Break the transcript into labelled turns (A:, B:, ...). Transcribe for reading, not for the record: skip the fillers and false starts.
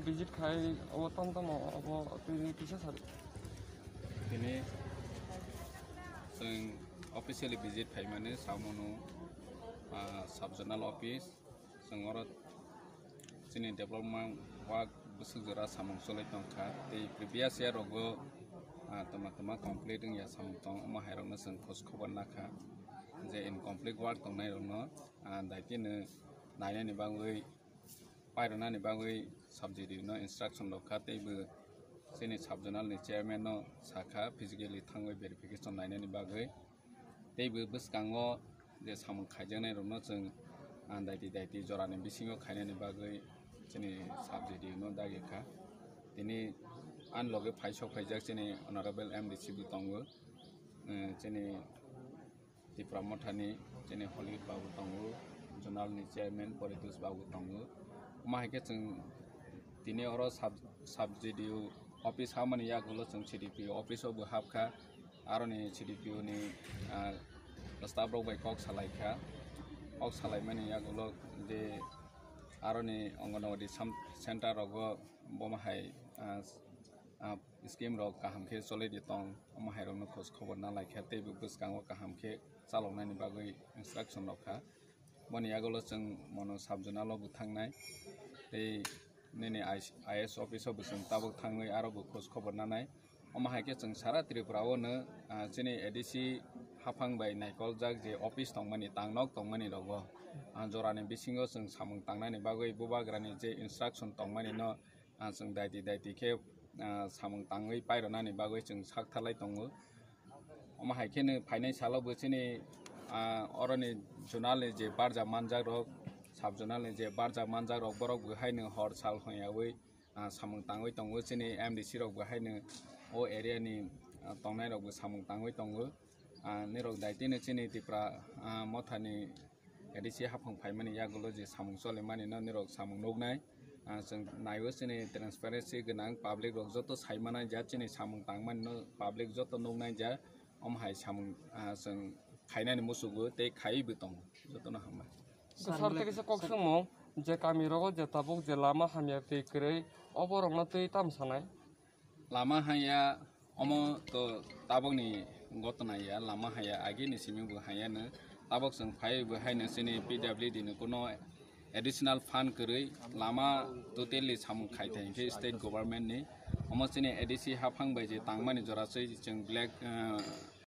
A: visit khai abo tam abo tini kisa sari.
B: Ini sing officially visit khai mane samono subzonal office sing orot sini development work besugera samong solai tongka the previous year rogo tama completing ya samong tong mahairon sing khos khobar nakha je incomplete work tong nai rono daitine naine ni bangui pairona ni bangui subject no instruction lokha teibu sini subzonal ni chairman no sakha physically thangoi verification naine ni bagui teibu buskango je samong khaijanai rono jeng daiti jorani bisingo khainani bagui sini subject no dageka tini anloge phaisok khaijak sini honorable MDC bu tongo sini Dipramothani sini Holy Babu tongo zonal ni chairman Poritus Babu tongo mahike jeng tini oro subject office hamani yagulo jeng CDPO office obo habkha aroni CDPO ni staff rok bai kok salaikha ok salai mani yagulo de aroni Anganwadi center rogo bomahai scheme rok kaham khe solai di tong omahai rok no khos khobor na laikha teibu buskango kaham khe chaloknani bagui instruction rokha boni yagulo jeng mono subzonal bu thangnai tei nini IS office obo jeng tabuk thangoi aro bo khos khobor nanai omahai khe jeng sara Tripura o no chini ADC hafang bai naikol jak je office tongmani tangnok tongmani rogo jorani bisingo jeng samung tangnani bagui bubagrani je instruction tongmani no jeng daiti khe samung tangoi paironani bagui jeng sakthalai tongo omahai khe no phainai salo bo chini oroni zonal ni je barja manjak rok subzonal ni je barja manjak rok borok bo haino hor sal hoyawi samung tangoi tongo chini MDC rok bo haino o area ni tongnai rok bo samung tangoi tongo nirok daitine chini Tripura mothani ADC hafang phaimani yagulo je samung solemani no nirok samung nognai jeng naibo chini transparency gwnang public rok joto saimanai ja chini samung tangmani no public joto nognai ja omhai samung jeng khainani musugo tei khaibu tongo joto no hama
A: Sar থেকে সে কক সমং যে কামি রগো যে tabuk je lama hamya tei krei oborok no tei tam sanai
B: lama haya omo to tabok ni gotona ya lama haya agi ni simi bu haya no tabok jeng phai bu haino sini PWD ni kono additional fund koroi lama totally samung khaitai ke state government ni omo sini ADC hafang bai je tangmani jorasoi jeng black